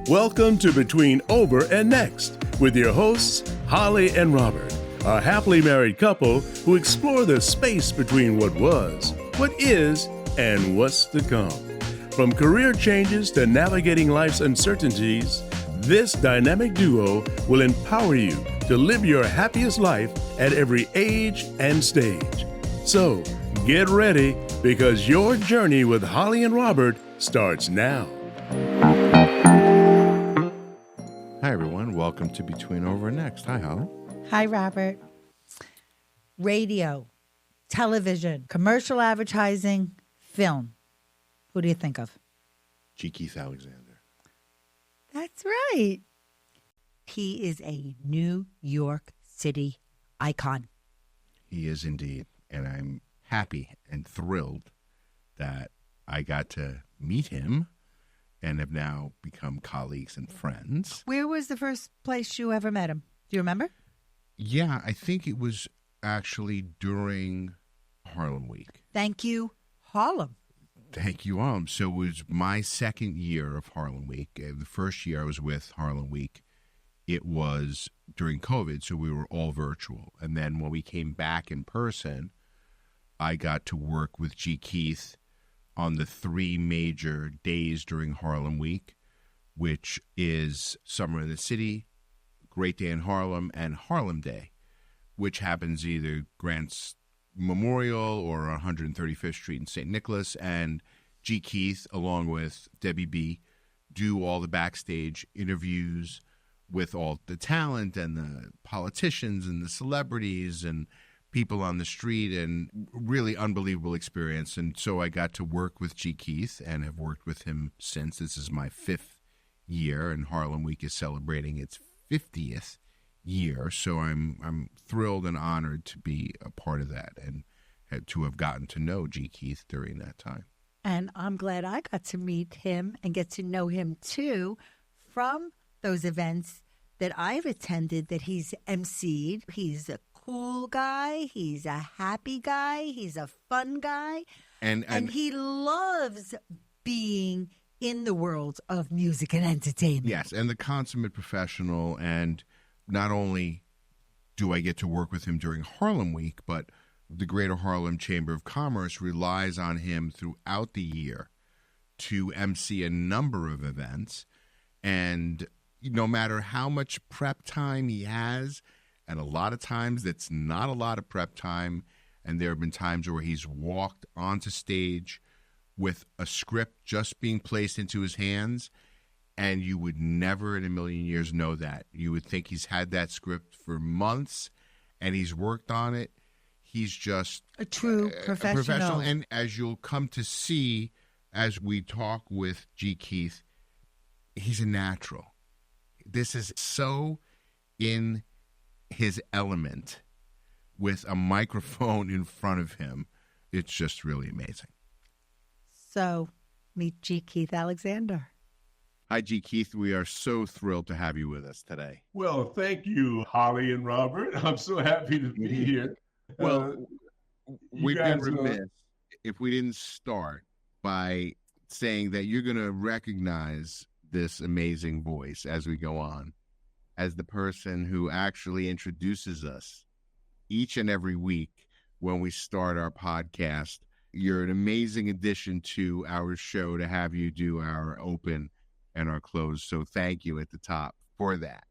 Welcome to Between Over and Next with your hosts, Holli and Robert, a happily married couple who explore the space between what was, what is, and what's to come. From career changes to navigating life's uncertainties, this dynamic duo will empower you to live your happiest life at every age and stage. So, get ready because your journey with Holli and Robert starts now. Hi, everyone. Welcome to Between Over and Next. Hi, Holli. Hi, Robert. Radio, television, commercial advertising, film. Who do you think of? G. Keith Alexander. That's right. He is a New York City icon. He is indeed. And I'm happy and thrilled that I got to meet him and have now become colleagues and friends. Where was the first place you ever met him? Do you remember? Yeah, I think it was actually during Harlem Week. Thank you, Harlem. Thank you, Harlem. So it was my second year of Harlem Week. The first year I was with Harlem Week, it was during COVID, so we were all virtual. And then when we came back in person, I got to work with G. Keith on the three major days during Harlem Week, which is Summer in the City, Great Day in Harlem, and Harlem Day, which happens either Grant's Memorial or 135th Street in St. Nicholas. And G. Keith, along with Debbie B., do all the backstage interviews with all the talent and the politicians and the celebrities and people on the street, and really unbelievable experience. And so I got to work with G. Keith and have worked with him since. This is my fifth year, and Harlem Week is celebrating its 50th year. So I'm thrilled and honored to be a part of that and to have gotten to know G. Keith during that time. And I'm glad I got to meet him and get to know him, too, from those events that I've attended that he's emceed. He's a cool guy. He's a happy guy. He's a fun guy. And he loves being in the world of music and entertainment. Yes, and the consummate professional. And not only do I get to work with him during Harlem Week, but the Greater Harlem Chamber of Commerce relies on him throughout the year to MC a number of events. And no matter how much prep time he has, and a lot of times it's not a lot of prep time, and there have been times where he's walked onto stage with a script just being placed into his hands, and you would never in a million years know that. You would think he's had that script for months, and he's worked on it. He's just a true professional. And as you'll come to see as we talk with G. Keith, he's a natural. This is so in his element with a microphone in front of him. It's just really amazing. So, meet G. Keith Alexander. Hi, G. Keith. We are so thrilled to have you with us today. Well, thank you, Holli and Robert. I'm so happy to be here. Well, we'd be remiss if we didn't start by saying that you're going to recognize this amazing voice as we go on, as the person who actually introduces us each and every week when we start our podcast. You're an amazing addition to our show to have you do our open and our close. So thank you at the top for that.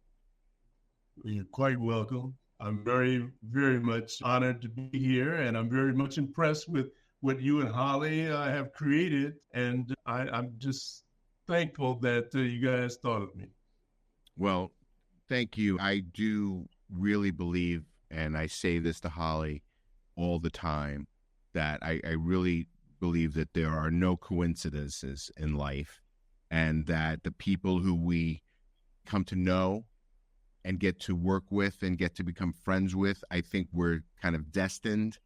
You're quite welcome. I'm very, very much honored to be here, and I'm very much impressed with what you and Holli have created, and I'm just thankful that you guys thought of me. Well, thank you. I do really believe, and I say this to Holli all the time, that I really believe that there are no coincidences in life, and that the people who we come to know and get to work with and get to become friends with, I think we're kind of destined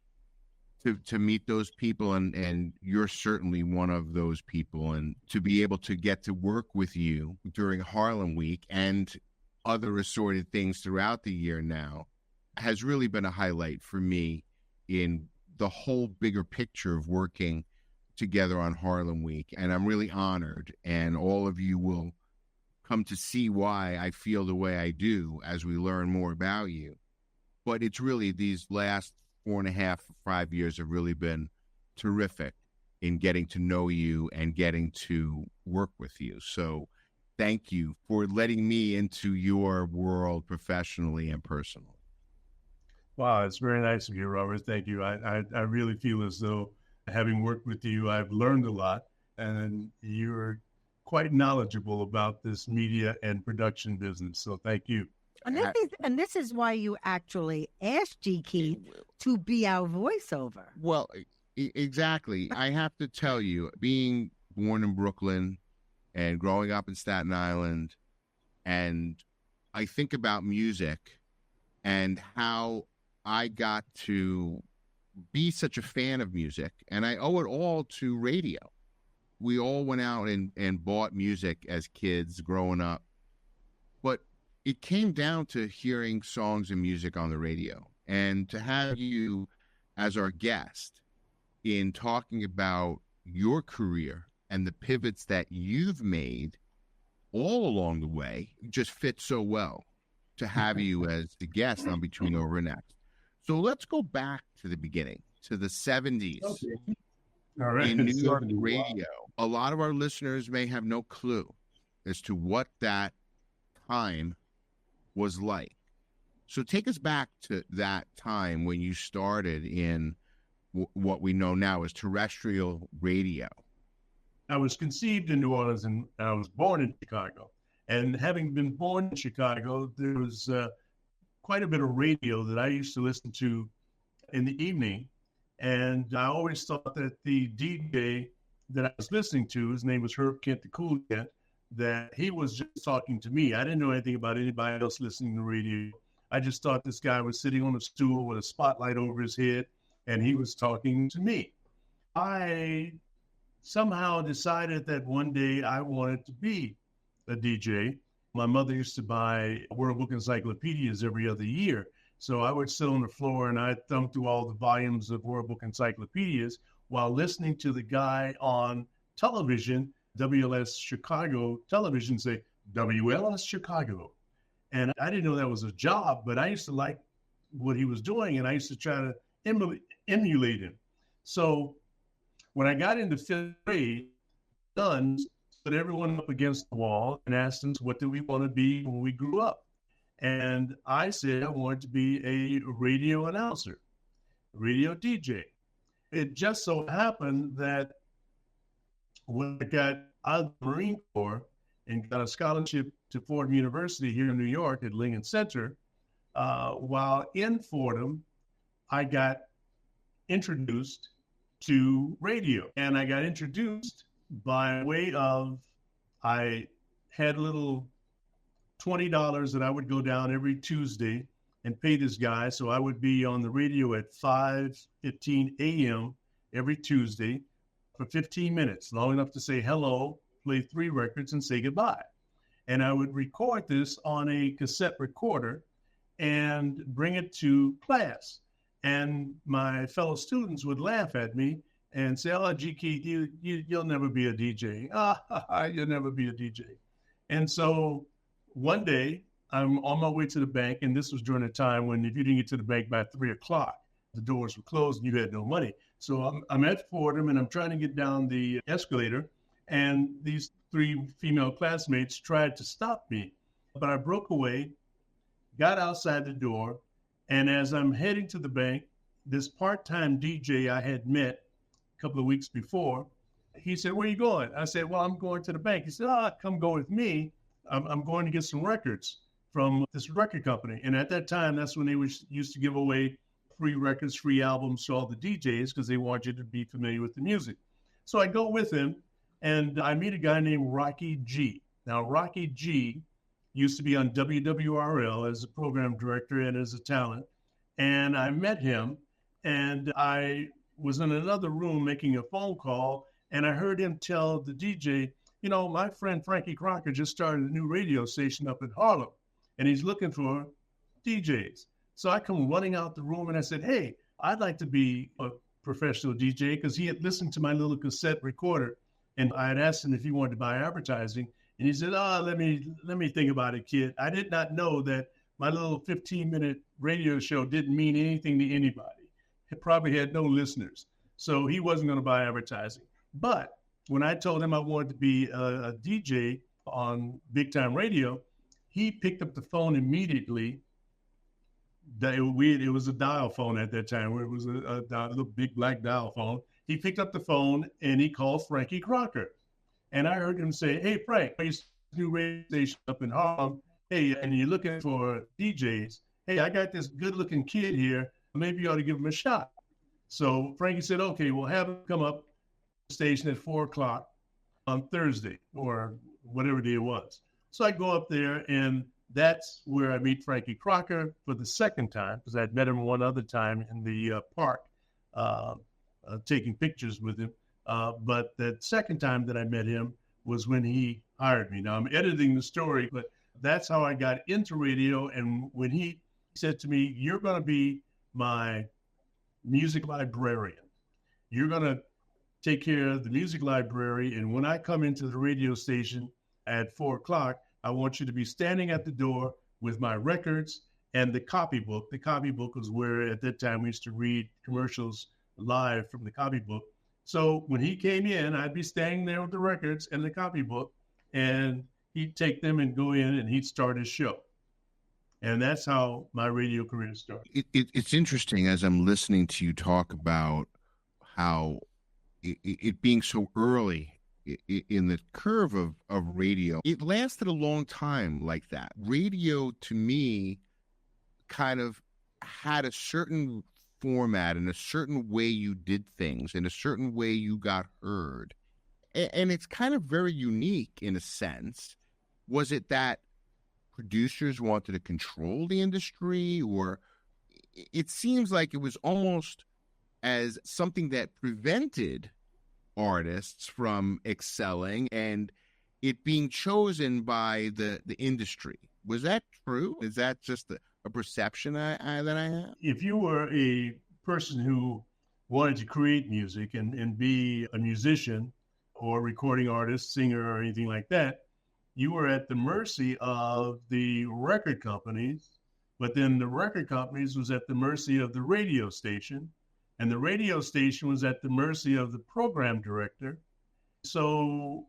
to meet those people, and you're certainly one of those people. And to be able to get to work with you during Harlem Week and other assorted things throughout the year now has really been a highlight for me in the whole bigger picture of working together on Harlem Week. And I'm really honored, and all of you will come to see why I feel the way I do as we learn more about you. But it's really these last 4.5, 5 years have really been terrific in getting to know you and getting to work with you. So thank you for letting me into your world professionally and personally. Wow, it's very nice of you, Robert. Thank you. I really feel as though, having worked with you, I've learned a lot, and you're quite knowledgeable about this media and production business. So thank you. And this is why you actually asked G. Keith to be our voiceover. Well, exactly. I have to tell you, being born in Brooklyn and growing up in Staten Island, and I think about music and how I got to be such a fan of music, and I owe it all to radio. We all went out and bought music as kids growing up, but it came down to hearing songs and music on the radio. And to have you as our guest in talking about your career and the pivots that you've made all along the way just fits so well to have you as the guest on Between Over and Next. So let's go back to the beginning, to the 70s. Okay. All right. In New York 70s, radio. wow. A lot of our listeners may have no clue as to what that time was like. So take us back to that time when you started in what we know now as terrestrial radio. I was conceived in New Orleans, and I was born in Chicago. And having been born in Chicago, there was quite a bit of radio that I used to listen to in the evening. And I always thought that the DJ that I was listening to, his name was Herb Kent, the Cool Kent, that he was just talking to me. I didn't know anything about anybody else listening to radio. I just thought this guy was sitting on a stool with a spotlight over his head, and he was talking to me. I somehow decided that one day I wanted to be a DJ. My mother used to buy World Book encyclopedias every other year. So I would sit on the floor and I'd thumb through all the volumes of World Book encyclopedias while listening to the guy on television, WLS Chicago television, say, WLS Chicago. And I didn't know that was a job, but I used to like what he was doing, and I used to try to emulate him. So when I got into fifth grade, sons put everyone up against the wall and asked them, what do we want to be when we grew up? And I said I wanted to be a radio announcer, radio DJ. It just so happened that when I got out of the Marine Corps and got a scholarship to Fordham University here in New York at Lincoln Center, while in Fordham, I got introduced to radio. And I got introduced by way of, I had a little $20 that I would go down every Tuesday and pay this guy. So I would be on the radio at 5:15 a.m. every Tuesday for 15 minutes, long enough to say hello, play 3 records, and say goodbye. And I would record this on a cassette recorder and bring it to class. And my fellow students would laugh at me and say, oh, G. Keith, you'll never be a DJ. You'll never be a DJ. And so one day, I'm on my way to the bank, and this was during a time when if you didn't get to the bank by 3 o'clock, the doors were closed and you had no money. So I'm at Fordham, and I'm trying to get down the escalator, and these 3 female classmates tried to stop me. But I broke away, got outside the door, and as I'm heading to the bank, this part-time DJ I had met a couple of weeks before, he said, where are you going? I said, well, I'm going to the bank. He said, come go with me. I'm going to get some records from this record company. And at that time, that's when they used to give away free records, free albums to all the DJs because they want you to be familiar with the music. So I go with him, and I meet a guy named Rocky G. Now, Rocky G used to be on WWRL as a program director and as a talent. And I met him, and I was in another room making a phone call, and I heard him tell the DJ, you know, my friend Frankie Crocker just started a new radio station up in Harlem, and he's looking for DJs. So I come running out the room, and I said, hey, I'd like to be a professional DJ, because he had listened to my little cassette recorder, and I had asked him if he wanted to buy advertising, And he said, "Oh, let me think about it, kid. I did not know that my little 15-minute radio show didn't mean anything to anybody. It probably had no listeners. So he wasn't going to buy advertising. But when I told him I wanted to be a DJ on big time radio, he picked up the phone immediately. It was a dial phone at that time, where it was a little big black dial phone. He picked up the phone and he called Frankie Crocker. And I heard him say, "Hey, Frank, I used to do radio station up in Harlem. Hey, and you're looking for DJs. Hey, I got this good-looking kid here. Maybe you ought to give him a shot." So Frankie said, "Okay, we'll have him come up to the station at 4 o'clock on Thursday," or whatever day it was. So I go up there, and that's where I meet Frankie Crocker for the second time, because I'd met him one other time in the park, taking pictures with him. But the second time that I met him was when he hired me. Now, I'm editing the story, but that's how I got into radio. And when he said to me, "You're going to be my music librarian. You're going to take care of the music library. And when I come into the radio station at 4 o'clock, I want you to be standing at the door with my records and the copybook." The copybook was where, at that time, we used to read commercials live from the copybook. So when he came in, I'd be standing there with the records and the copybook, and he'd take them and go in and he'd start his show. And that's how my radio career started. It's interesting as I'm listening to you talk about how it being so early in the curve of radio, it lasted a long time like that. Radio, to me, kind of had a certain format and a certain way you did things and a certain way you got heard. And it's kind of very unique in a sense. Was it that producers wanted to control the industry, or it seems like it was almost as something that prevented artists from excelling and it being chosen by the industry? Was that true? Is that just a perception that I have? If you were a person who wanted to create music and be a musician or recording artist, singer, or anything like that, you were at the mercy of the record companies. But then the record companies was at the mercy of the radio station, and the radio station was at the mercy of the program director. So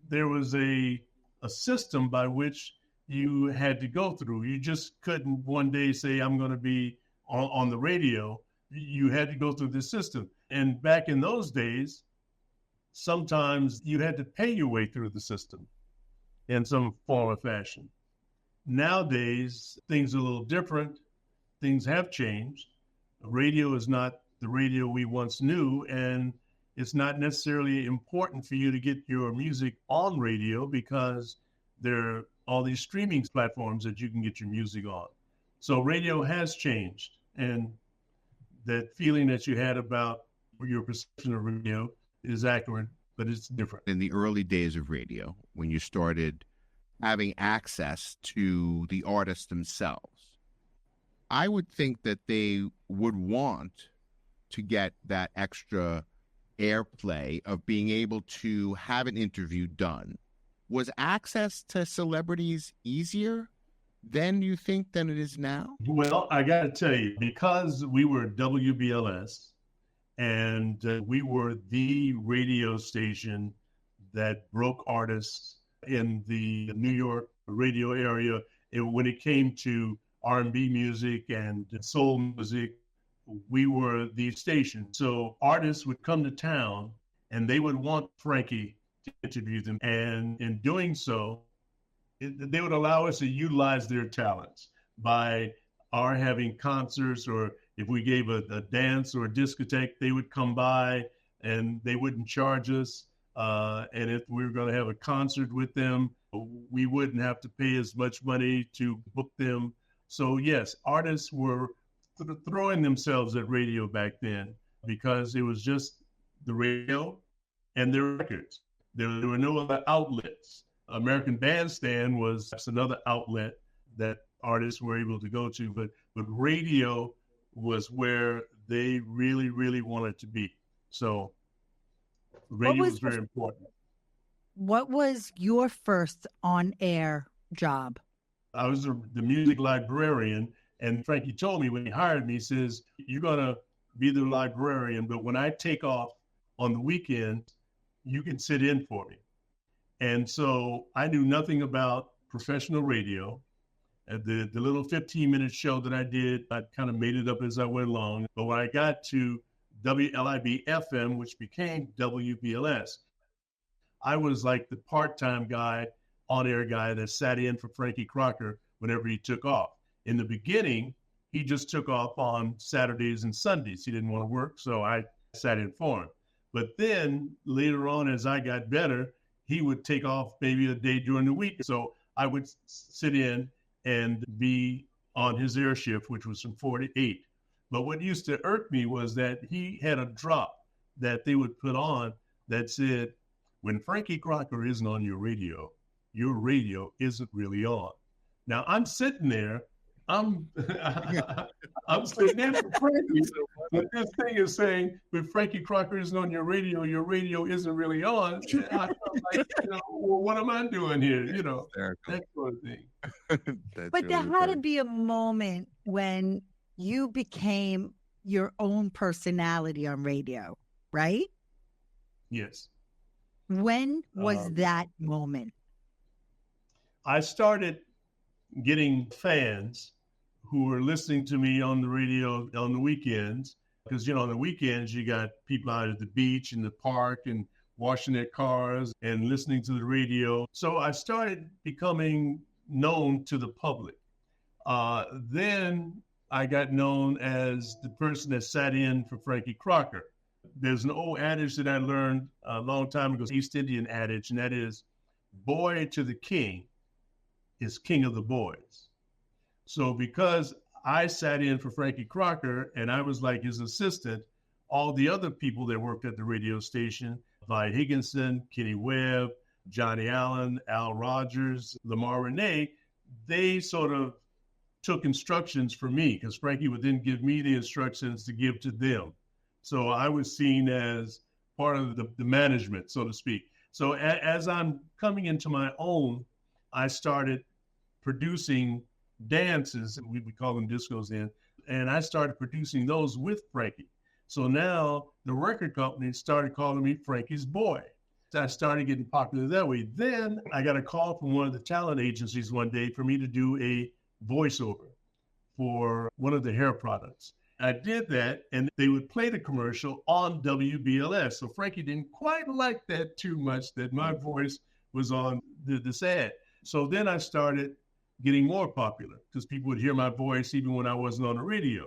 there was a system by which you had to go through. You just couldn't one day say, "I'm going to be on the radio." You had to go through the system. And back in those days, sometimes you had to pay your way through the system in some form or fashion. Nowadays, things are a little different. Things have changed. Radio is not the radio we once knew, and it's not necessarily important for you to get your music on radio because there are all these streaming platforms that you can get your music on. So radio has changed, and that feeling that you had about your perception of radio is accurate, but it's different. In the early days of radio, when you started having access to the artists themselves, I would think that they would want to get that extra airplay of being able to have an interview done. Was access to celebrities easier then, you think, than it is now? Well, I got to tell you, because we were WBLS and we were the radio station that broke artists in the New York radio area. When it came to R&B music and soul music, we were the station. So artists would come to town and they would want Frankie to interview them. And in doing so, they would allow us to utilize their talents by our having concerts, or if we gave a dance or a discotheque, they would come by and they wouldn't charge us. And if we were going to have a concert with them, we wouldn't have to pay as much money to book them. So yes, artists were throwing themselves at radio back then because it was just the radio and their records. There were no other outlets. American Bandstand was another outlet that artists were able to go to, but radio was where they really, really wanted to be. So radio was very important. What was your first on-air job? I was the music librarian, and Frankie told me when he hired me, he says, you're going to be the librarian, but when I take off on the weekend, you can sit in for me. And so I knew nothing about professional radio. The little 15-minute show that I did, I kind of made it up as I went along. But when I got to WLIB FM, which became WBLS, I was like the part-time guy, on-air guy that sat in for Frankie Crocker whenever he took off. In the beginning, he just took off on Saturdays and Sundays. He didn't want to work, so I sat in for him. But then later on, as I got better, he would take off maybe a day during the week. So I would sit in and be on his air shift, which was from 4 to 8. But what used to irk me was that he had a drop that they would put on that said, when Frankie Crocker isn't on your radio isn't really on. Now I'm sitting there, I'm sitting there for Frankie, but this thing is saying, when Frankie Crocker isn't on your radio isn't really on. I felt like, well, what am I doing here? That sort of thing. But there had to be a moment when you became your own personality on radio, right? Yes. When was that moment? I started getting fans who were listening to me on the radio on the weekends, because, on the weekends, you got people out at the beach and the park and washing their cars and listening to the radio. So I started becoming known to the public. Then I got known as the person that sat in for Frankie Crocker. There's an old adage that I learned a long time ago, East Indian adage, and that is, boy to the king is king of the boys. So because I sat in for Frankie Crocker and I was like his assistant, all the other people that worked at the radio station, Vi Higginson, Kenny Webb, Johnny Allen, Al Rogers, Lamar Renee, they sort of took instructions for me, because Frankie would then give me the instructions to give to them. So I was seen as part of the management, so to speak. So as I'm coming into my own, I started producing dances, we call them discos then, and I started producing those with Frankie. So now the record company started calling me Frankie's boy. So I started getting popular that way. Then I got a call from one of the talent agencies one day for me to do a voiceover for one of the hair products. I did that, and they would play the commercial on WBLS. So Frankie didn't quite like that too much, that my voice was on this ad. So then I started getting more popular, because people would hear my voice even when I wasn't on the radio.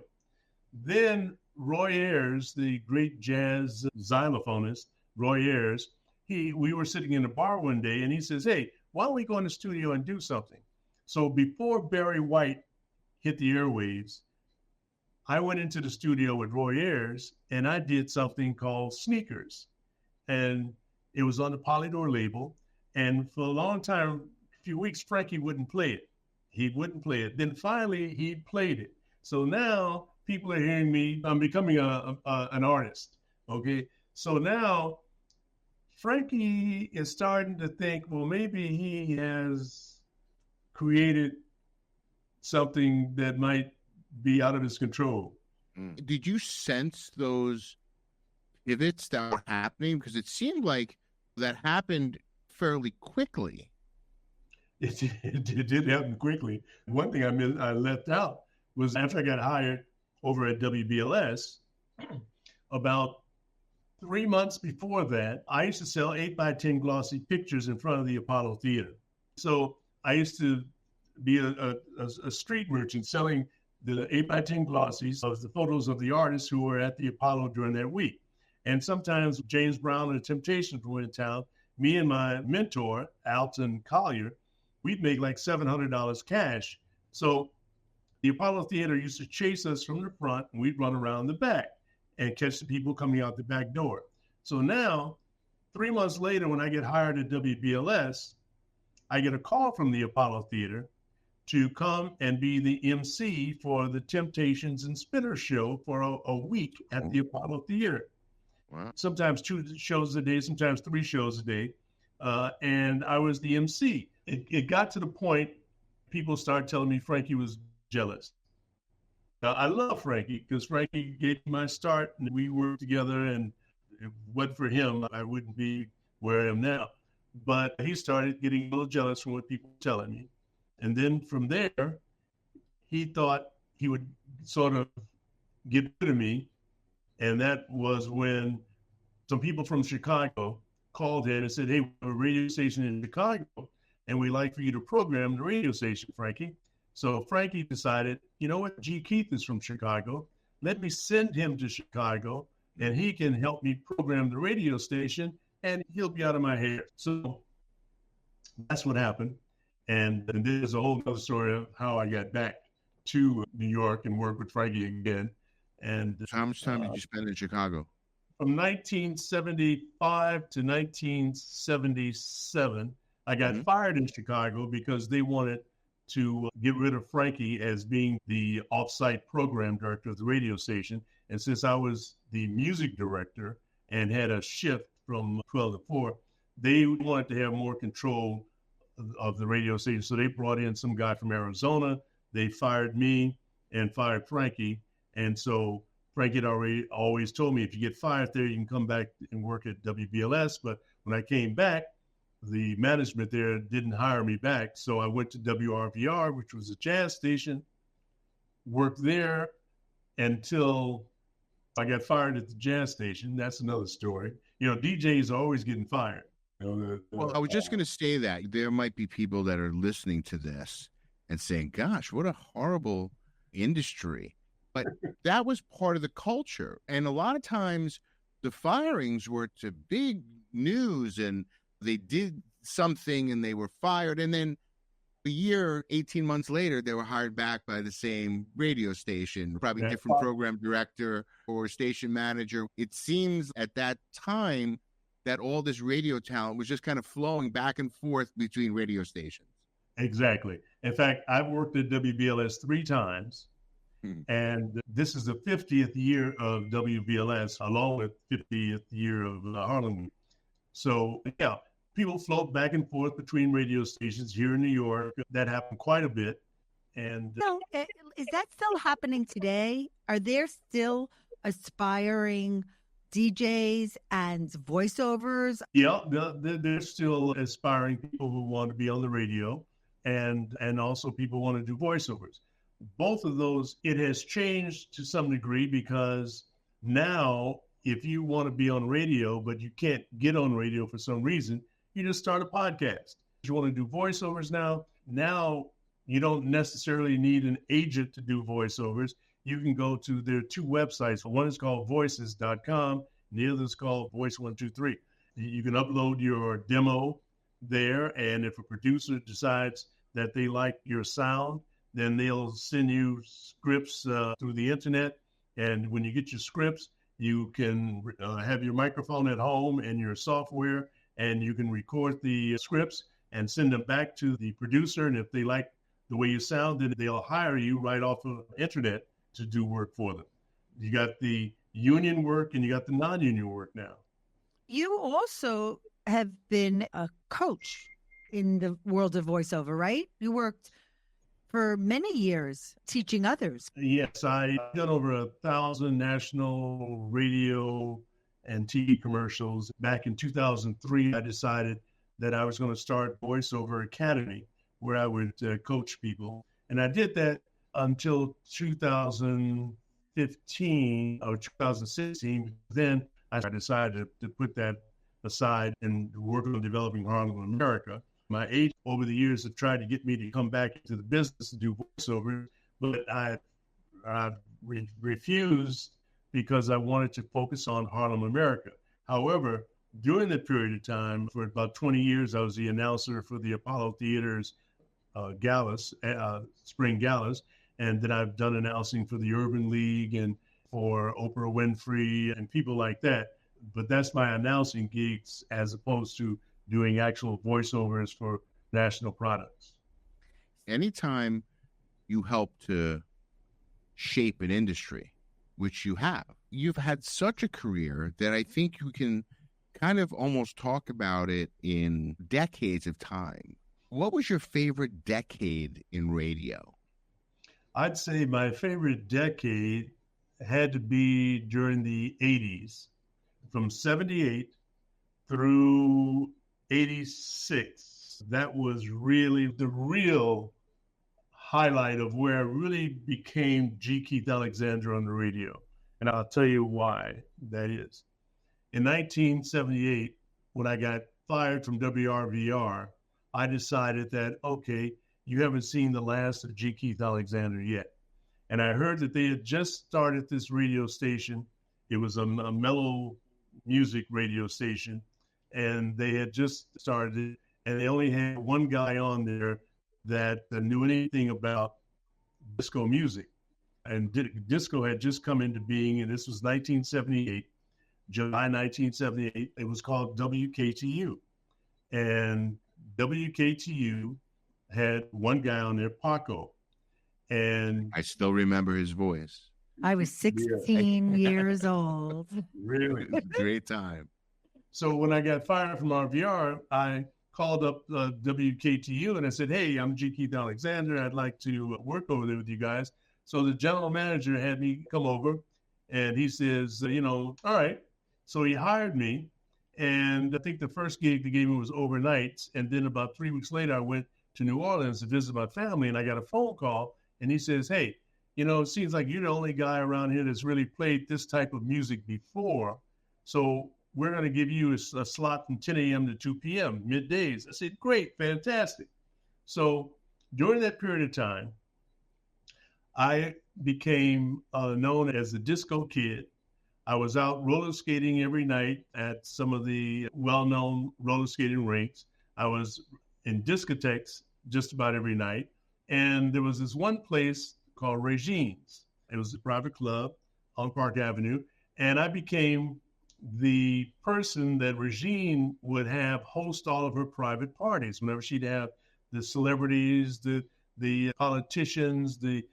Then Roy Ayers, the great jazz xylophonist, Roy Ayers, we were sitting in a bar one day, and he says, hey, why don't we go in the studio and do something? So before Barry White hit the airwaves, I went into the studio with Roy Ayers, and I did something called Sneakers. And it was on the Polydor label. And for a long time, a few weeks, Frankie wouldn't play it. He wouldn't play it. Then finally, he played it. So now people are hearing me. I'm becoming an artist, okay? So now Frankie is starting to think, well, maybe he has created something that might be out of his control. Did you sense those pivots that were happening? Because it seemed like that happened fairly quickly. It did happen quickly. One thing I left out was, after I got hired over at WBLS, about 3 months before that, I used to sell 8x10 glossy pictures in front of the Apollo Theater. So I used to be a street merchant selling the 8x10 glossies of the photos of the artists who were at the Apollo during that week. And sometimes James Brown and the Temptations were in town. Me and my mentor, Alton Collier, we'd make like $700 cash. So the Apollo Theater used to chase us from the front, and we'd run around the back and catch the people coming out the back door. So now, 3 months later, when I get hired at WBLS, I get a call from the Apollo Theater to come and be the MC for the Temptations and Spinner show for a week at the Apollo Theater. Wow. Sometimes 2 shows a day, sometimes 3 shows a day. and I was the MC. It got to the point people started telling me Frankie was jealous. I love Frankie because Frankie gave me my start, and we worked together. And if it wasn't for him, I wouldn't be where I am now. But he started getting a little jealous from what people were telling me. And then from there, he thought he would sort of get rid of me. And that was when some people from Chicago called in and said, hey, we have a radio station in Chicago, and we'd like for you to program the radio station, Frankie. So Frankie decided, you know what, G. Keith is from Chicago. Let me send him to Chicago, and he can help me program the radio station, and he'll be out of my hair. So that's what happened. And there's a whole other story of how I got back to New York and worked with Frankie again. And So how much time did you spend in Chicago? From 1975 to 1977, I got fired in Chicago because they wanted to get rid of Frankie as being the off-site program director of the radio station. And since I was the music director and had a shift from 12 to 4, they wanted to have more control of the radio station. So they brought in some guy from Arizona. They fired me and fired Frankie. And so Frankie had always told me, if you get fired there, you can come back and work at WBLS. But when I came back, the management there didn't hire me back. So I went to WRVR, which was a jazz station, worked there until I got fired at the jazz station. That's another story. You know, DJs are always getting fired. Well, I was just going to say that there might be people that are listening to this and saying, gosh, what a horrible industry. But that was part of the culture. And a lot of times the firings were to big news, and they did something and they were fired. And then a year, 18 months later, they were hired back by the same radio station, probably different program director or station manager. It seems at that time that all this radio talent was just kind of flowing back and forth between radio stations. Exactly. In fact, I've worked at WBLS 3 times. And this is the 50th year of WBLS, along with 50th year of Harlem Week. So, yeah, people float back and forth between radio stations here in New York. That happened quite a bit. And So, is that still happening today? Are there still aspiring DJs and voiceovers? yeah, there's still aspiring people who want to be on the radio, and also people want to do voiceovers. Both of those, it has changed to some degree, because now if you want to be on radio, but you can't get on radio for some reason, you just start a podcast. If you want to do voiceovers now you don't necessarily need an agent to do voiceovers. You can go to their 2 websites. One is called voices.com, and the other is called Voice123. You can upload your demo there, and if a producer decides that they like your sound, then they'll send you scripts through the internet. And when you get your scripts, you can have your microphone at home and your software, and you can record the scripts and send them back to the producer. And if they like the way you sound, then they'll hire you right off of the internet to do work for them. You got the union work and you got the non-union work now. You also have been a coach in the world of voiceover, right? You worked for many years teaching others. Yes, I've done over 1,000 national radio and TV commercials. Back in 2003, I decided that I was going to start Voiceover Academy, where I would coach people. And I did that until 2015 or 2016. Then I decided to put that aside and work on developing Harlem America. My agent over the years have tried to get me to come back into the business to do voiceover, but I refused because I wanted to focus on Harlem America. However, during that period of time, for about 20 years, I was the announcer for the Apollo Theater's galas, spring galas, and then I've done announcing for the Urban League and for Oprah Winfrey and people like that. But that's my announcing gigs as opposed to doing actual voiceovers for national products. Anytime you help to shape an industry, which you have, you've had such a career that I think you can kind of almost talk about it in decades of time. What was your favorite decade in radio? I'd say my favorite decade had to be during the 80s, from 78 through 86. That was really the real highlight of where I really became G. Keith Alexander on the radio. And I'll tell you why that is. In 1978, when I got fired from WRVR, I decided that, okay, you haven't seen the last of G. Keith Alexander yet. And I heard that they had just started this radio station. It was a mellow music radio station, and they had just started it, and they only had one guy on there that knew anything about disco music. And disco had just come into being, and this was 1978, July 1978. It was called WKTU. And WKTU had one guy on there, Paco. And I still remember his voice. I was 16 years old. Really? It was a great time. So when I got fired from RVR, I called up WKTU and I said, hey, I'm G. Keith Alexander. I'd like to work over there with you guys. So the general manager had me come over, and he says, all right. So he hired me. And I think the first gig they gave me was overnight. And then about 3 weeks later, I went to New Orleans to visit my family, and I got a phone call. And he says, hey, it seems like you're the only guy around here that's really played this type of music before. So we're going to give you a slot from 10 a.m. to 2 p.m., middays. I said, great, fantastic. So during that period of time, I became known as the Disco Kid. I was out roller skating every night at some of the well-known roller skating rinks. I was in discotheques just about every night. And there was this one place called Regine's. It was a private club on Park Avenue. And I became the person that Regine would have host all of her private parties. Whenever she'd have the celebrities, the politicians, the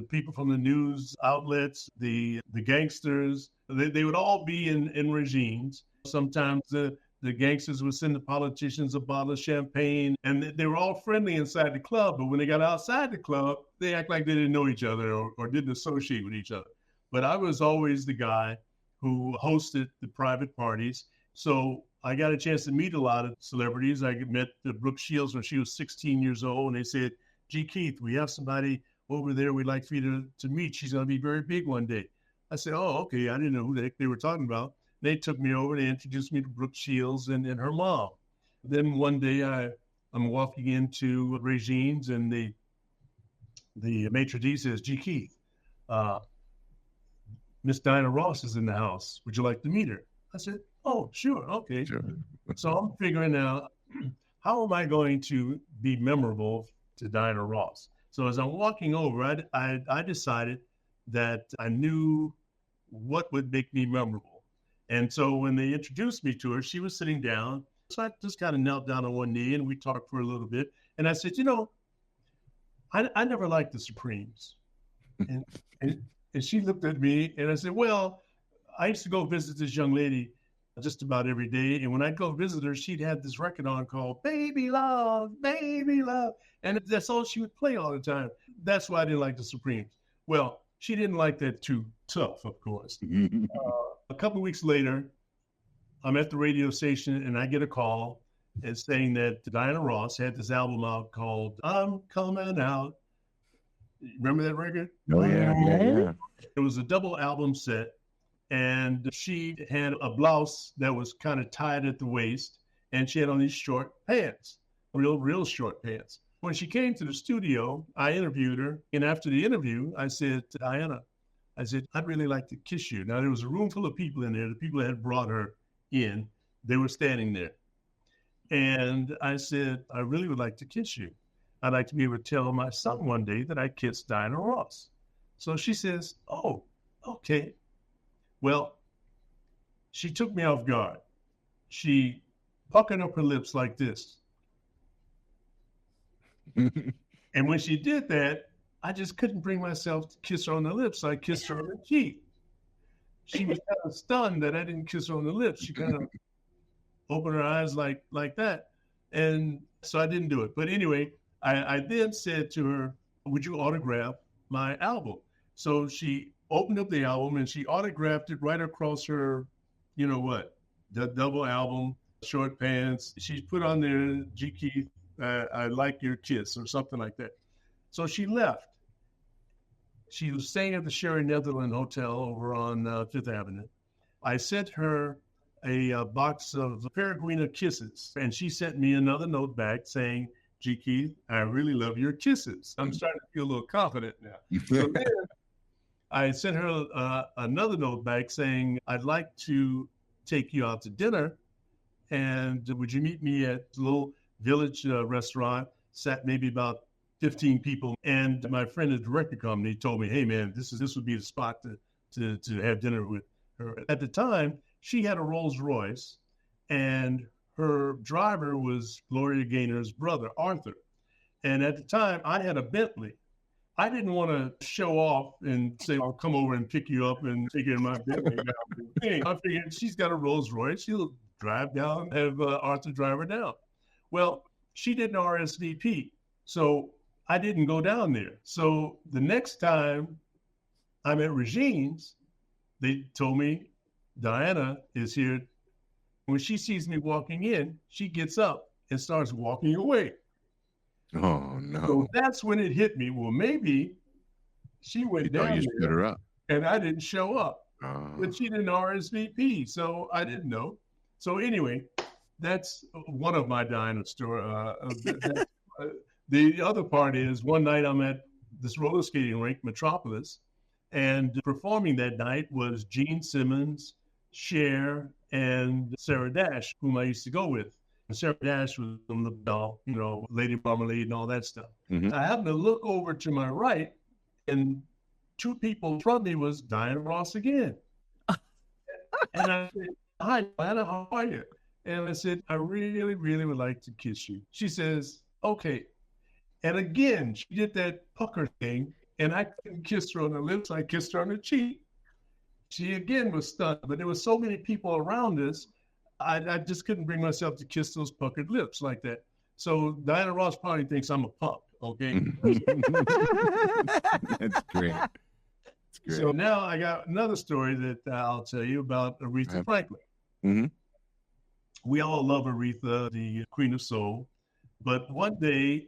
people from the news outlets, the gangsters, they would all be in Regine's. Sometimes the gangsters would send the politicians a bottle of champagne, and they were all friendly inside the club. But when they got outside the club, they act like they didn't know each other or didn't associate with each other. But I was always the guy who hosted the private parties. So I got a chance to meet a lot of celebrities. I met Brooke Shields when she was 16 years old, and they said, G. Keith, we have somebody over there we'd like for you to meet. She's going to be very big one day. I said, oh, okay. I didn't know who they were talking about. They took me over. They introduced me to Brooke Shields and her mom. Then one day I'm walking into Regine's, and the maitre d' says, G. Keith, Miss Diana Ross is in the house. Would you like to meet her? I said, oh, sure. Okay. Sure. So I'm figuring out, how am I going to be memorable to Diana Ross? So as I'm walking over, I decided that I knew what would make me memorable. And so when they introduced me to her, she was sitting down. So I just kind of knelt down on one knee, and we talked for a little bit. And I said, I never liked the Supremes. And she looked at me, and I said, well, I used to go visit this young lady just about every day. And when I'd go visit her, she'd have this record on called Baby Love, Baby Love. And that's all she would play all the time. That's why I didn't like the Supremes. Well, she didn't like that too tough, of course. A couple of weeks later, I'm at the radio station, and I get a call and saying that Diana Ross had this album out called I'm Coming Out. Remember that record? Oh, yeah. It was a double album set, and she had a blouse that was kind of tied at the waist, and she had on these short pants, real short pants. When she came to the studio, I interviewed her, and after the interview, I said to Diana, I'd really like to kiss you. Now, there was a room full of people in there. The people that had brought her in, they were standing there. And I said, I really would like to kiss you. I'd like to be able to tell my son one day that I kissed Diana Ross. So she says, oh, okay. Well, she took me off guard. She puckered up her lips like this. And when she did that, I just couldn't bring myself to kiss her on the lips. So I kissed her on the cheek. She was kind of stunned that I didn't kiss her on the lips. She kind of open her eyes like that. And so I didn't do it. But anyway, I then said to her, would you autograph my album? So she opened up the album and she autographed it right across her, you know what, the double album, short pants. She put on there, G. Keith, I like your kiss or something like that. So she left. She was staying at the Sherry Netherland Hotel over on Fifth Avenue. I sent her a box of Peregrina kisses, and she sent me another note back saying, G. Keith, I really love your kisses. I'm starting to feel a little confident now. So then I sent her another note back saying, I'd like to take you out to dinner, and would you meet me at the little village restaurant? Sat maybe about 15 people, and my friend at the record company told me, hey man, this would be the spot to have dinner with her. At the time, she had a Rolls Royce, and her driver was Gloria Gaynor's brother, Arthur. And at the time, I had a Bentley. I didn't want to show off and say, I'll come over and pick you up and take you in my Bentley. I figured she's got a Rolls Royce. She'll drive down, have Arthur drive her down. Well, she didn't RSVP, so I didn't go down there. So the next time I'm at Regine's, they told me Diana is here. When she sees me walking in, she gets up and starts walking away. Oh, no. So that's when it hit me. Well, maybe she went down you stood her up. and I didn't show up. But she didn't RSVP, so I didn't know. So anyway, that's one of my Diana stories. The other part is one night I'm at this roller skating rink, Metropolis, and performing that night was Gene Simmons, Cher, and Sarah Dash, whom I used to go with. And Sarah Dash was from the bell, you know, Lady Marmalade and all that stuff. Mm-hmm. I happened to look over to my right, and two people in front of me was Diana Ross again. And I said, hi, Diana, how are you? And I said, I really, really would like to kiss you. She says, okay. And again, she did that pucker thing, and I couldn't kiss her on the lips. I kissed her on the cheek. She again was stunned, but there were so many people around us, I just couldn't bring myself to kiss those puckered lips like that. So Diana Ross probably thinks I'm a punk, okay? That's great. That's great. So now I got another story that I'll tell you about Aretha Franklin. Mm-hmm. We all love Aretha, the Queen of Soul, but one day,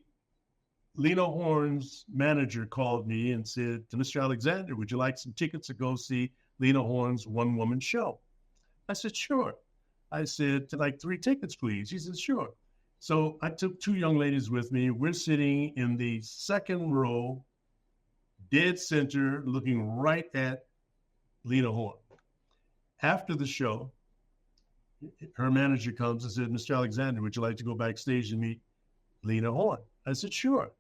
Lena Horne's manager called me and said, Mr. Alexander, would you like some tickets to go see Lena Horne's one-woman show? I said, sure. I said, like 3 tickets, please. He said, sure. So I took 2 young ladies with me. We're sitting in the second row, dead center, looking right at Lena Horne. After the show, her manager comes and said, Mr. Alexander, would you like to go backstage and meet Lena Horne? I said, sure.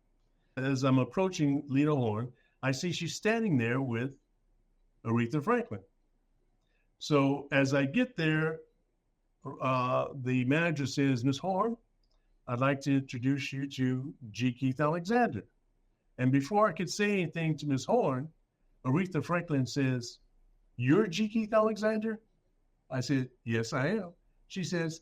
As I'm approaching Lena Horne, I see she's standing there with Aretha Franklin. So as I get there, the manager says, Ms. Horne, I'd like to introduce you to G. Keith Alexander. And before I could say anything to Ms. Horne, Aretha Franklin says, you're G. Keith Alexander? I said, yes, I am. She says,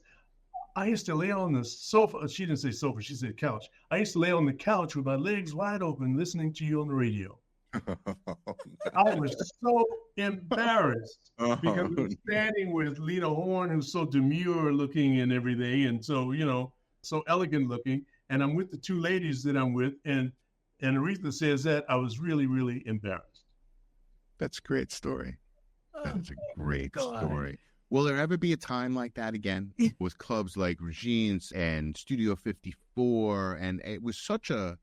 I used to lay on the sofa. She didn't say sofa, she said couch. I used to lay on the couch with my legs wide open listening to you on the radio. I was so embarrassed because I was standing with Lena Horne, who's so demure looking and everything, and so, you know, so elegant looking. And I'm with the 2 ladies that I'm with, and Aretha says that. I was really, really embarrassed. That's a great story. That's a great story. Will there ever be a time like that again with clubs like Regine's and Studio 54? And it was such a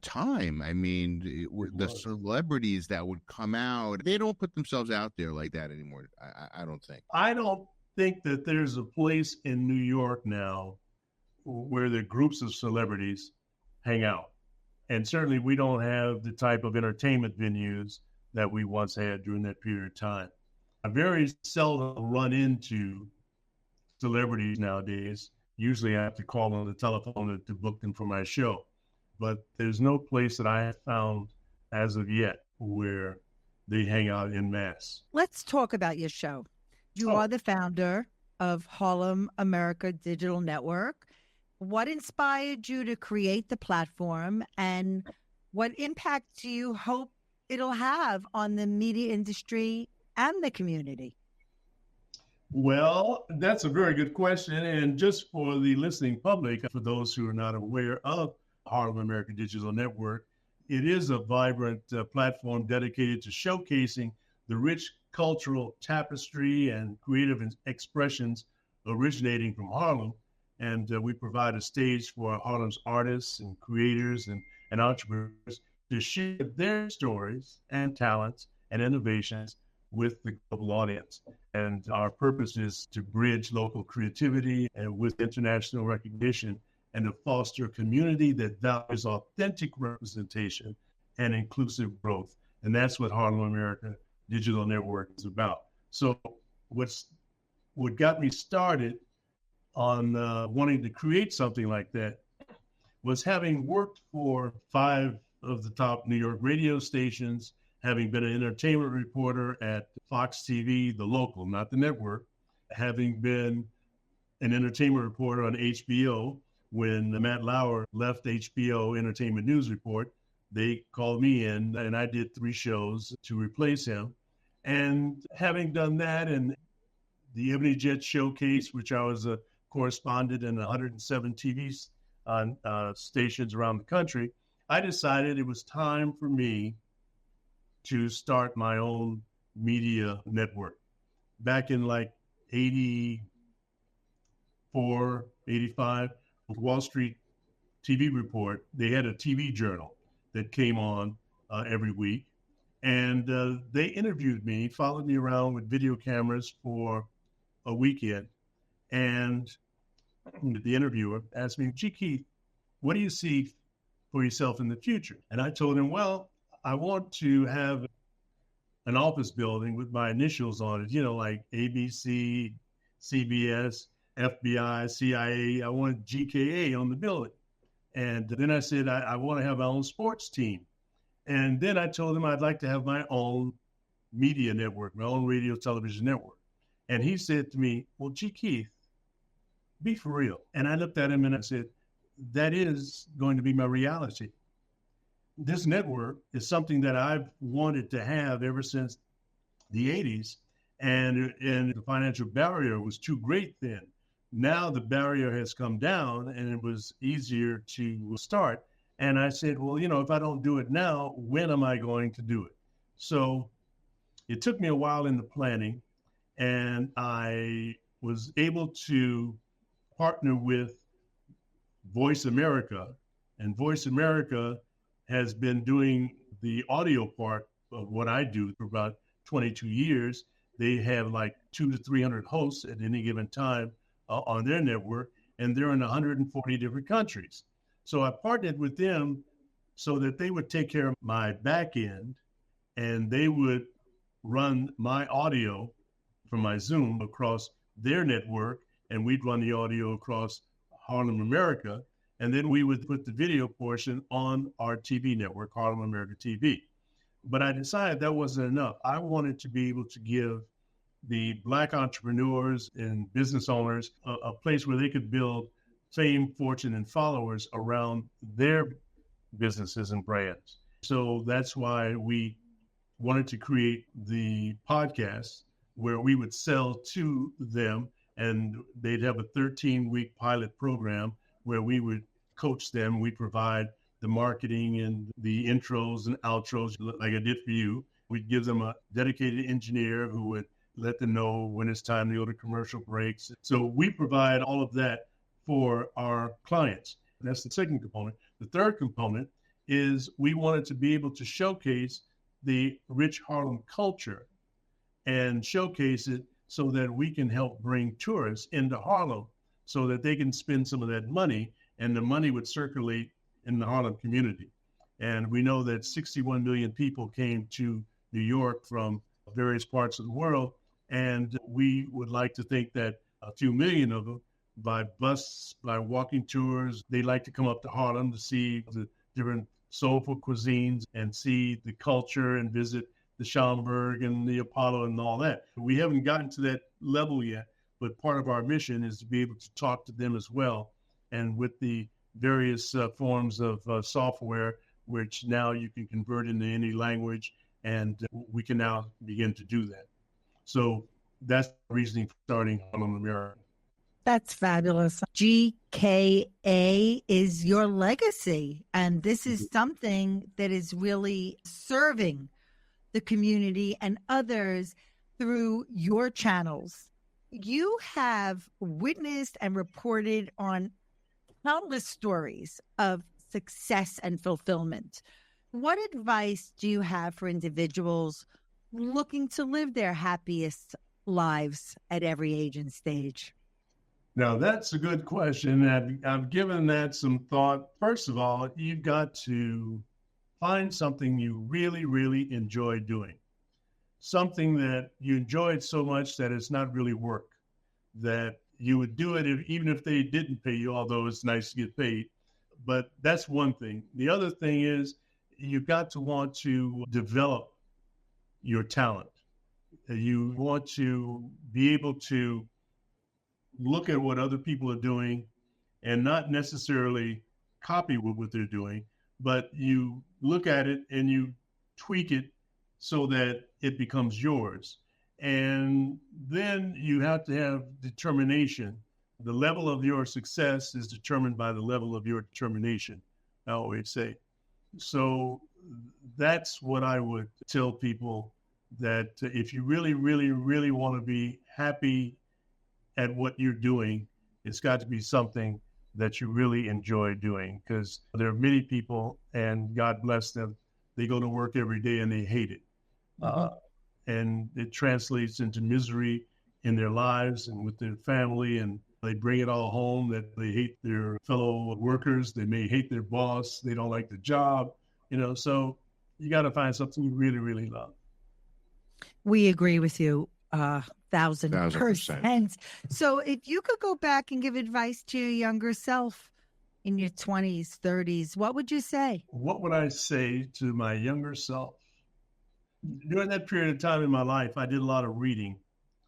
time. I mean, the celebrities that would come out, they don't put themselves out there like that anymore. I don't think. I don't think that there's a place in New York now where the groups of celebrities hang out. And certainly we don't have the type of entertainment venues that we once had during that period of time. I very seldom run into celebrities nowadays. Usually I have to call on the telephone to book them for my show. But there's no place that I have found as of yet where they hang out en masse. Let's talk about your show. You are the founder of Harlem America Digital Network. What inspired you to create the platform, and what impact do you hope it'll have on the media industry and the community? Well, that's a very good question. And just for the listening public, for those who are not aware of Harlem America Digital Network, it is a vibrant platform dedicated to showcasing the rich cultural tapestry and creative expressions originating from Harlem. And we provide a stage for Harlem's artists and creators and entrepreneurs to share their stories and talents and innovations with the global audience. And our purpose is to bridge local creativity and with international recognition, and to foster a community that values authentic representation and inclusive growth. And that's what Harlem America Digital Network is about. So what got me started on wanting to create something like that was having worked for 5 of the top New York radio stations, having been an entertainment reporter at Fox TV, the local, not the network, having been an entertainment reporter on HBO. When Matt Lauer left HBO Entertainment News Report, they called me in and I did 3 shows to replace him. And having done that, and the Ebony Jet Showcase, which I was a correspondent in 107 TV stations around the country, I decided it was time for me to start my own media network. Back in like 84, 85, Wall Street TV Report, they had a TV journal that came on every week. And they interviewed me, followed me around with video cameras for a weekend. And the interviewer asked me, "Gee, Keith, what do you see for yourself in the future?" And I told him, well, I want to have an office building with my initials on it, like ABC, CBS, FBI, CIA. I want GKA on the building. And then I said, I want to have my own sports team. And then I told him I'd like to have my own media network, my own radio television network. And he said to me, well, gee, Keith, be for real. And I looked at him and I said, that is going to be my reality. This network is something that I've wanted to have ever since the 80s, and the financial barrier was too great then. Now the barrier has come down and it was easier to start. And I said, well, if I don't do it now, when am I going to do it? So it took me a while in the planning, and I was able to partner with Voice America, and Voice America has been doing the audio part of what I do for about 22 years. They have like 200 to 300 hosts at any given time on their network, and they're in 140 different countries. So I partnered with them so that they would take care of my back end, and they would run my audio from my Zoom across their network, and we'd run the audio across Harlem America. And then we would put the video portion on our TV network, Harlem America TV. But I decided that wasn't enough. I wanted to be able to give the Black entrepreneurs and business owners a place where they could build fame, fortune, and followers around their businesses and brands. So that's why we wanted to create the podcast where we would sell to them, and they'd have a 13-week pilot program where we would coach them. We provide the marketing and the intros and outros like I did for you. We'd give them a dedicated engineer who would let them know when it's time to go to commercial breaks. So we provide all of that for our clients. That's the second component. The third component is we wanted to be able to showcase the rich Harlem culture and showcase it so that we can help bring tourists into Harlem so that they can spend some of that money, and the money would circulate in the Harlem community. And we know that 61 million people came to New York from various parts of the world, and we would like to think that a few million of them, by bus, by walking tours, they like to come up to Harlem to see the different soulful cuisines and see the culture and visit the Schaumburg and the Apollo and all that. We haven't gotten to that level yet, but part of our mission is to be able to talk to them as well. And with the various forms of software, which now you can convert into any language, and we can now begin to do that. So that's the reasoning for starting Harlem America. That's fabulous. GKA is your legacy, and this is something that is really serving the community and others through your channels. You have witnessed and reported on countless stories of success and fulfillment. What advice do you have for individuals looking to live their happiest lives at every age and stage? Now, that's a good question. I've given that some thought. First of all, you've got to find something you really, really enjoy doing. Something that you enjoyed so much that it's not really work, that you would do it even if they didn't pay you, although it's nice to get paid. But that's one thing. The other thing is you've got to want to develop your talent. You want to be able to look at what other people are doing and not necessarily copy what they're doing, but you look at it and you tweak it so that it becomes yours. And then you have to have determination. The level of your success is determined by the level of your determination, I always say. So that's what I would tell people, that if you really, really, really want to be happy at what you're doing, it's got to be something that you really enjoy doing, because there are many people, and God bless them, they go to work every day and they hate it. And it translates into misery in their lives and with their family, and they bring it all home, that they hate their fellow workers, they may hate their boss, they don't like the job, so you got to find something you really, really love. We agree with you. 1,000%. So if you could go back and give advice to your younger self in your 20s, 30s, what would you say? What would I say to my younger self? During that period of time in my life, I did a lot of reading.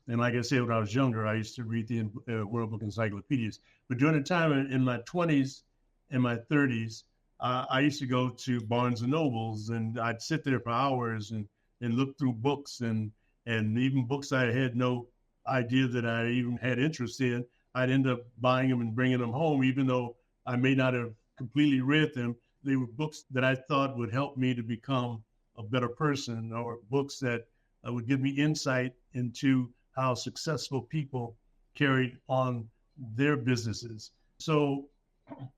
And like I said, when I was younger, I used to read the World Book Encyclopedias. But during the time in my 20s and my 30s, I used to go to Barnes and Nobles, and I'd sit there for hours and look through books, and even books I had no idea that I even had interest in. I'd end up buying them and bringing them home, even though I may not have completely read them. They were books that I thought would help me to become a better person, or books that would give me insight into how successful people carried on their businesses. So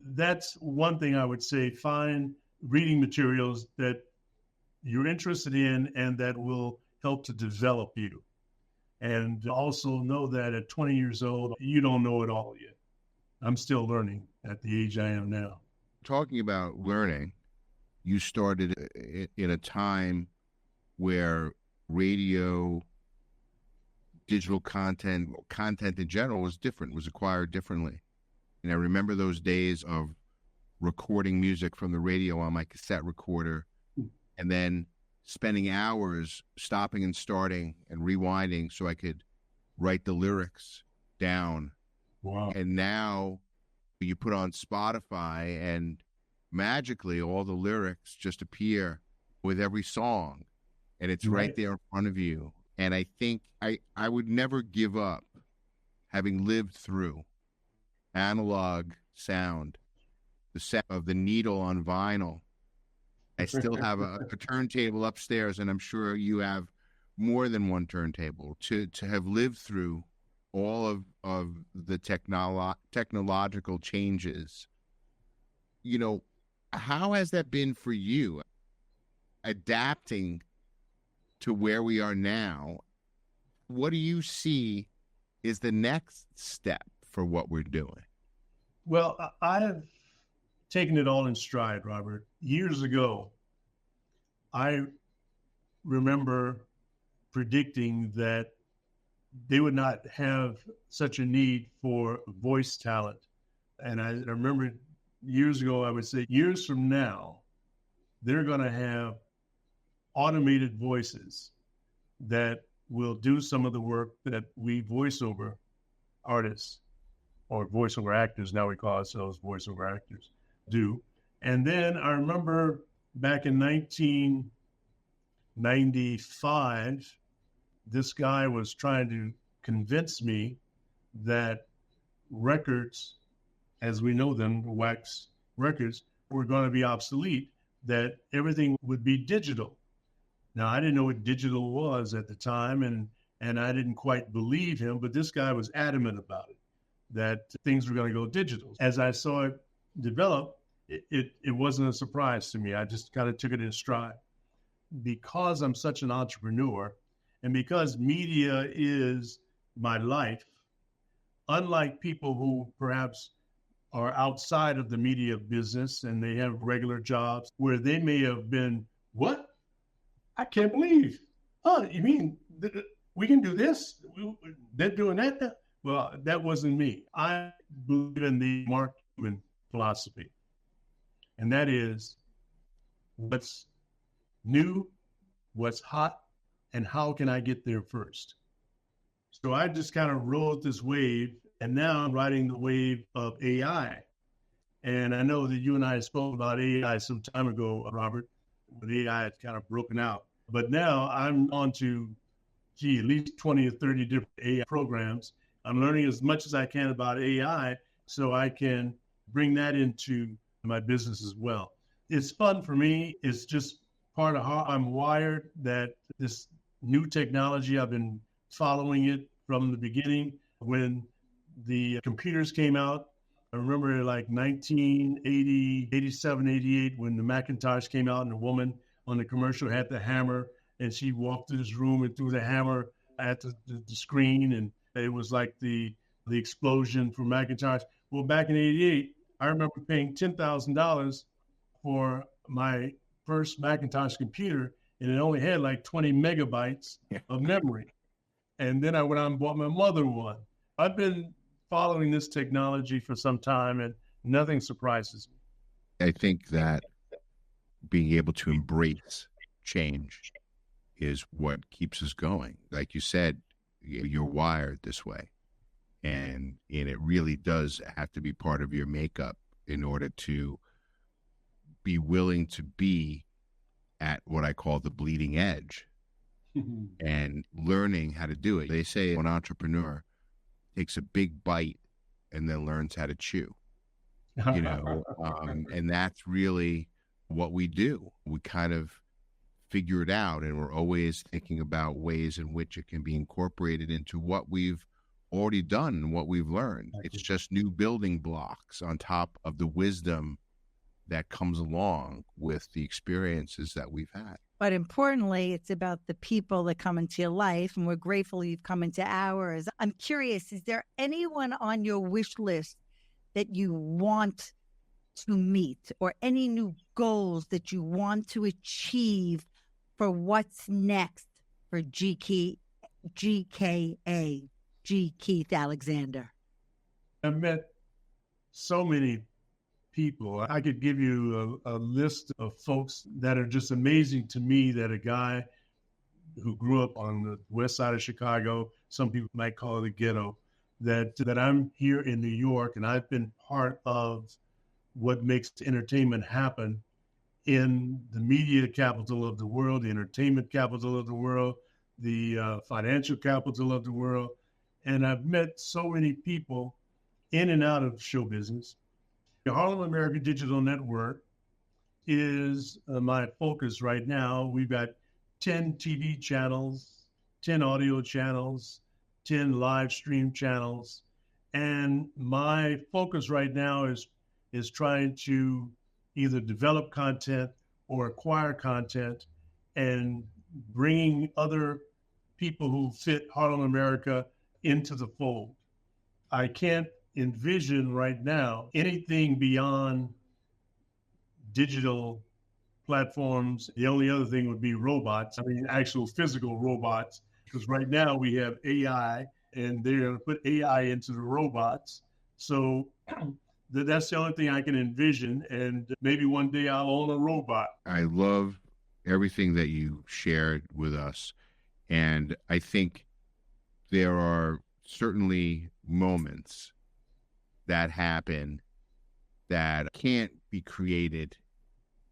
that's one thing I would say. Find reading materials that you're interested in and that will help to develop you. And also know that at 20 years old, you don't know it all yet. I'm still learning at the age I am now. Talking about learning, you started in a time where radio, digital content in general was different, was acquired differently. And I remember those days of recording music from the radio on my cassette recorder, and then spending hours stopping and starting and rewinding so I could write the lyrics down. Wow. And now you put on Spotify and magically all the lyrics just appear with every song, and it's right there in front of you. And I think I would never give up, having lived through analog sound, the sound of the needle on vinyl. I still have a turntable upstairs, and I'm sure you have more than one turntable. To have lived through all of the technological changes, how has that been for you, adapting to where we are now? What do you see is the next step for what we're doing? Well, I have taken it all in stride, Robert. Years ago, I remember predicting that they would not have such a need for voice talent. And I remember years ago, I would say, years from now, they're going to have automated voices that will do some of the work that we voiceover artists or voiceover actors, now we call ourselves voiceover actors, do. And then I remember back in 1995, this guy was trying to convince me that records, as we know them, wax records, were going to be obsolete, that everything would be digital. Now, I didn't know what digital was at the time, and I didn't quite believe him, but this guy was adamant about it, that things were going to go digital. As I saw it develop, it wasn't a surprise to me. I just kind of took it in stride. Because I'm such an entrepreneur, and because media is my life, unlike people who perhaps are outside of the media business and they have regular jobs where they may have been, what? I can't believe. Oh, you mean we can do this? They're doing that now? Well, that wasn't me. I believe in the Mark Cuban philosophy, and that is what's new, what's hot, and how can I get there first? So I just kind of rode this wave, and now I'm riding the wave of AI. And I know that you and I spoke about AI some time ago, Robert, but AI had kind of broken out. But now I'm on to, at least 20 or 30 different AI programs. I'm learning as much as I can about AI so I can bring that into my business as well. It's fun for me. It's just part of how I'm wired, that this new technology, I've been following it from the beginning. When the computers came out, I remember like 1980, 87, 88, when the Macintosh came out and the woman on the commercial had the hammer and she walked through this room and threw the hammer at the screen, and it was like the explosion for Macintosh. Well, back in 88, I remember paying $10,000 for my first Macintosh computer, and it only had like 20 megabytes of memory. And then I went out and bought my mother one. I've been following this technology for some time, and nothing surprises me. I think that being able to embrace change is what keeps us going. Like you said, you're wired this way, and it really does have to be part of your makeup in order to be willing to be at what I call the bleeding edge and learning how to do it. They say an entrepreneur takes a big bite and then learns how to chew, and that's really what we do. We kind of figure it out, and we're always thinking about ways in which it can be incorporated into what we've already done and what we've learned. It's just new building blocks on top of the wisdom that comes along with the experiences that we've had. But importantly, it's about the people that come into your life, and we're grateful you've come into ours. I'm curious, is there anyone on your wish list that you want to meet, or any new goals that you want to achieve for what's next for GKA, G. Keith Alexander? I've met so many people. I could give you a list of folks that are just amazing to me, that a guy who grew up on the west side of Chicago, some people might call it the ghetto, that I'm here in New York, and I've been part of what makes entertainment happen in the media capital of the world, the entertainment capital of the world, the financial capital of the world. And I've met so many people in and out of show business. The Harlem America Digital Network is my focus right now. We've got 10 TV channels, 10 audio channels, 10 live stream channels. And my focus right now is trying to either develop content or acquire content and bringing other people who fit Harlem America into the fold. I can't envision right now anything beyond digital platforms. The only other thing would be robots. I mean, actual physical robots, because right now we have AI, and they're going to put AI into the robots. So that's the only thing I can envision, and maybe one day I'll own a robot. I love everything that you shared with us, and I think there are certainly moments that happen that can't be created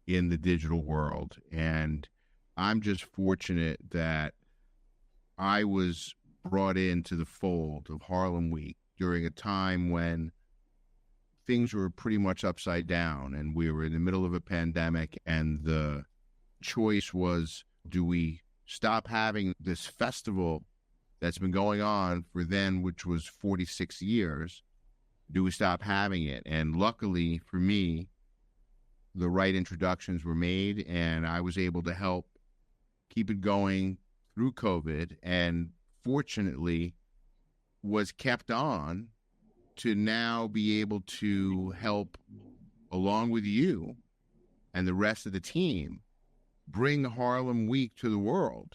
in the digital world. And I'm just fortunate that I was brought into the fold of Harlem Week during a time when things were pretty much upside down and we were in the middle of a pandemic, and the choice was, do we stop having this festival that's been going on for then, which was 46 years? Do we stop having it? And luckily for me, the right introductions were made, and I was able to help keep it going through COVID, and fortunately was kept on to now be able to help, along with you and the rest of the team, bring Harlem Week to the world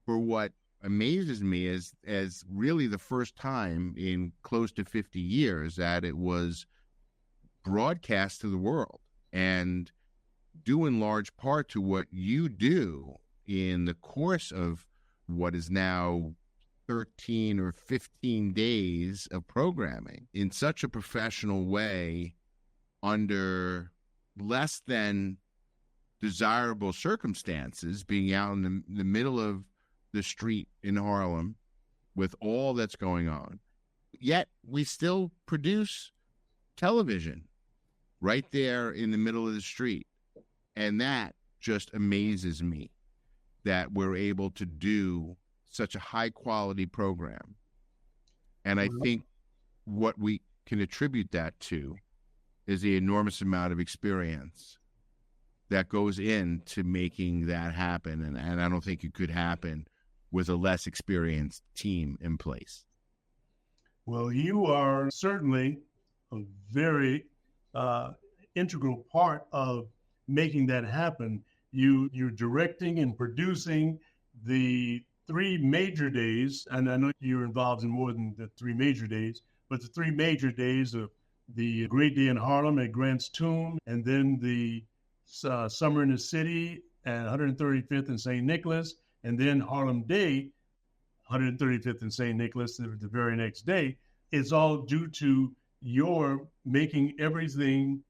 for what amazes me is as really the first time in close to 50 years that it was broadcast to the world, and due in large part to what you do in the course of what is now 13 or 15 days of programming in such a professional way under less than desirable circumstances, being out in the middle of the street in Harlem with all that's going on. Yet we still produce television right there in the middle of the street. And that just amazes me that we're able to do such a high quality program. And I think what we can attribute that to is the enormous amount of experience that goes into making that happen. And I don't think it could happen with a less experienced team in place. Well, you are certainly a very integral part of making that happen. You're directing and producing the 3 major days, and I know you're involved in more than the 3 major days, but the 3 major days of the Great Day in Harlem at Grant's Tomb, and then the Summer in the City at 135th and St. Nicholas, and then Harlem Day, 135th and St. Nicholas the very next day. It's all due to your making everything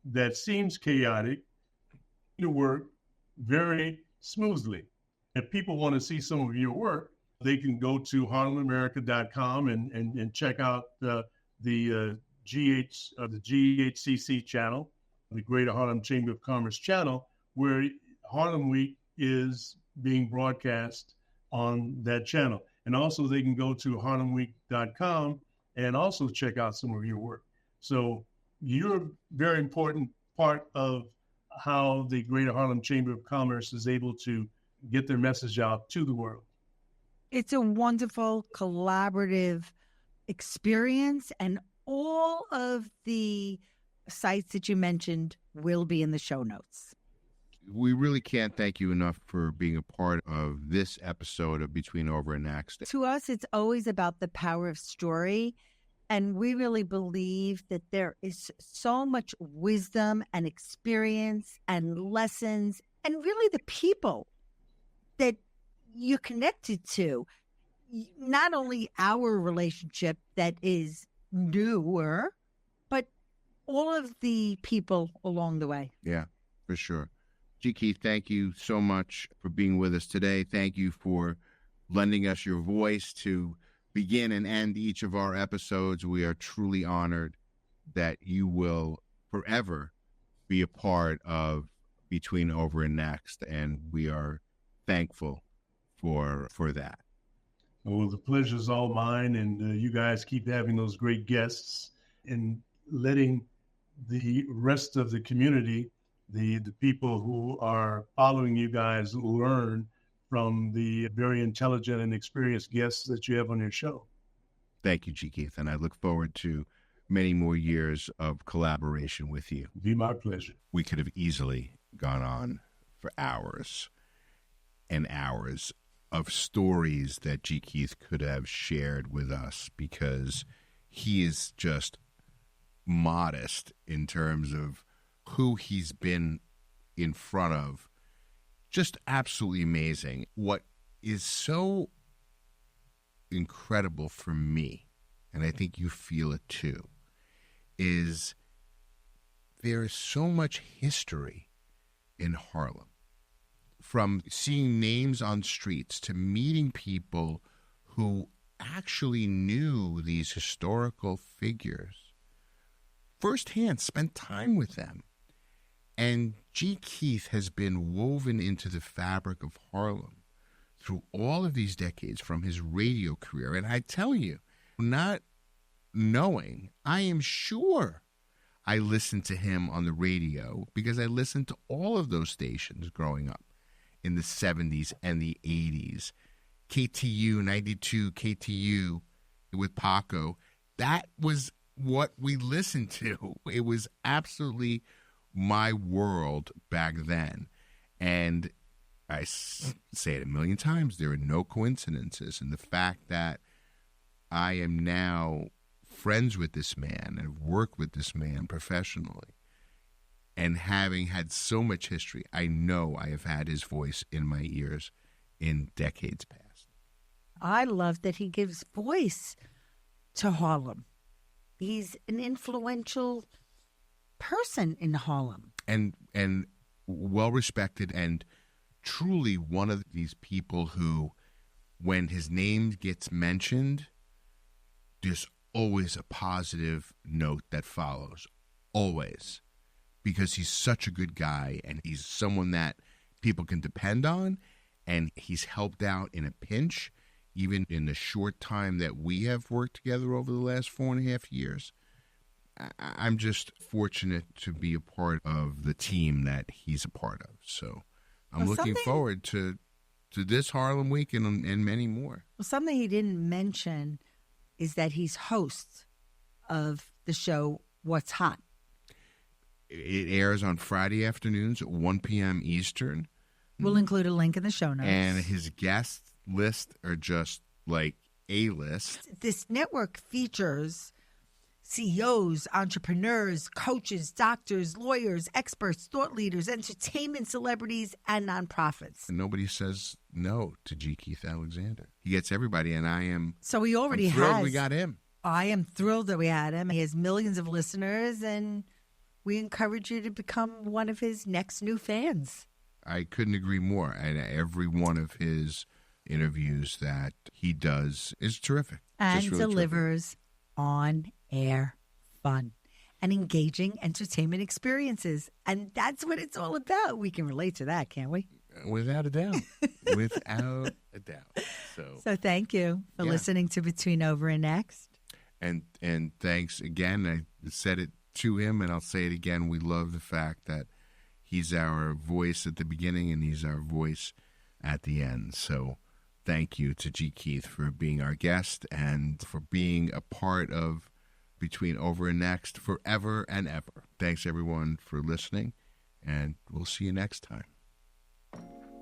that seems chaotic to work very smoothly. If people want to see some of your work, they can go to harlemamerica.com and check out the GHCC channel, the Greater Harlem Chamber of Commerce channel, where Harlem Week is being broadcast on that channel. And also they can go to harlemweek.com and also check out some of your work. So you're a very important part of how the Greater Harlem Chamber of Commerce is able to get their message out to the world. It's a wonderful collaborative experience, and all of the sites that you mentioned will be in the show notes. We really can't thank you enough for being a part of this episode of Between Over and Next. To us, it's always about the power of story. And we really believe that there is so much wisdom and experience and lessons and really the people that you're connected to. Not only our relationship that is newer, but all of the people along the way. Yeah, for sure. G. Keith, thank you so much for being with us today. Thank you for lending us your voice to begin and end each of our episodes. We are truly honored that you will forever be a part of Between Over and Next, and we are thankful for that. Well, the pleasure's all mine, and you guys keep having those great guests and letting the rest of the community, the people who are following you guys, learn from the very intelligent and experienced guests that you have on your show. Thank you, G. Keith, and I look forward to many more years of collaboration with you. It'd be my pleasure. We could have easily gone on for hours and hours of stories that G. Keith could have shared with us, because he is just modest in terms of who he's been in front of. Just absolutely amazing. What is so incredible for me, and I think you feel it too, is there is so much history in Harlem. From seeing names on streets to meeting people who actually knew these historical figures firsthand, spent time with them. And G. Keith has been woven into the fabric of Harlem through all of these decades from his radio career. And I tell you, not knowing, I am sure I listened to him on the radio because I listened to all of those stations growing up in the 70s and the 80s. KTU, 92, KTU with Paco. That was what we listened to. It was absolutely my world back then. And I say it a million times, there are no coincidences. And the fact that I am now friends with this man and have worked with this man professionally, and having had so much history, I know I have had his voice in my ears in decades past. I love that he gives voice to Harlem. He's an influential person in Harlem. And well respected, and truly one of these people who, when his name gets mentioned, there's always a positive note that follows. Always. Because he's such a good guy, and he's someone that people can depend on, and he's helped out in a pinch, even in the short time that we have worked together over the last 4.5 years. I'm just fortunate to be a part of the team that he's a part of. So I'm looking forward to this Harlem Week and many more. Well, something he didn't mention is that he's host of the show What's Hot. It airs on Friday afternoons at 1 p.m. Eastern. We'll include a link in the show notes. And his guest list are just like A-list. This network features CEOs, entrepreneurs, coaches, doctors, lawyers, experts, thought leaders, entertainment celebrities, and nonprofits. And nobody says no to G. Keith Alexander. He gets everybody, and I am so he already thrilled we got him. I am thrilled that we had him. He has millions of listeners, and we encourage you to become one of his next new fans. I couldn't agree more. And every one of his interviews that he does is terrific. And really delivers on-air fun and engaging entertainment experiences. And that's what it's all about. We can relate to that, can't we? Without a doubt. Without a doubt. So thank you for listening to Between Over and Next. And thanks again. I said it to him, and I'll say it again. We love the fact that he's our voice at the beginning and he's our voice at the end. So thank you to G. Keith for being our guest and for being a part of Between Over and Next forever and ever. Thanks, everyone, for listening, and we'll see you next time.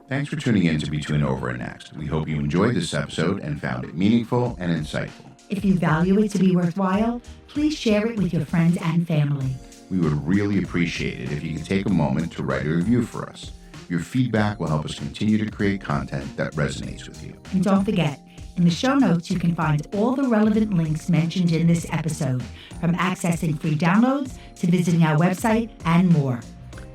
Thanks for tuning in to Between Over and Next. We hope you enjoyed this episode and found it meaningful and insightful. If you value it to be worthwhile, please share it with your friends and family. We would really appreciate it if you could take a moment to write a review for us. Your feedback will help us continue to create content that resonates with you. And don't forget, in the show notes, you can find all the relevant links mentioned in this episode, from accessing free downloads to visiting our website and more.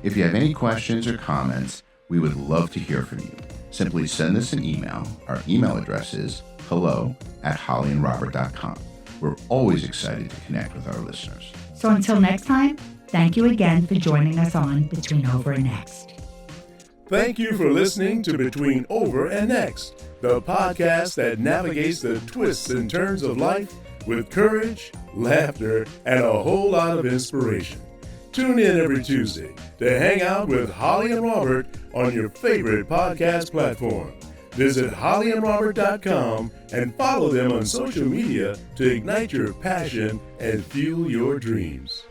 If you have any questions or comments, we would love to hear from you. Simply send us an email. Our email address is hello@hollyandrobert.com. We're always excited to connect with our listeners. So until next time, thank you again for joining us on Between Over and Next. Thank you for listening to Between Over and Next, the podcast that navigates the twists and turns of life with courage, laughter, and a whole lot of inspiration. Tune in every Tuesday to hang out with Holli and Robert on your favorite podcast platform. Visit hollyandrobert.com and follow them on social media to ignite your passion and fuel your dreams.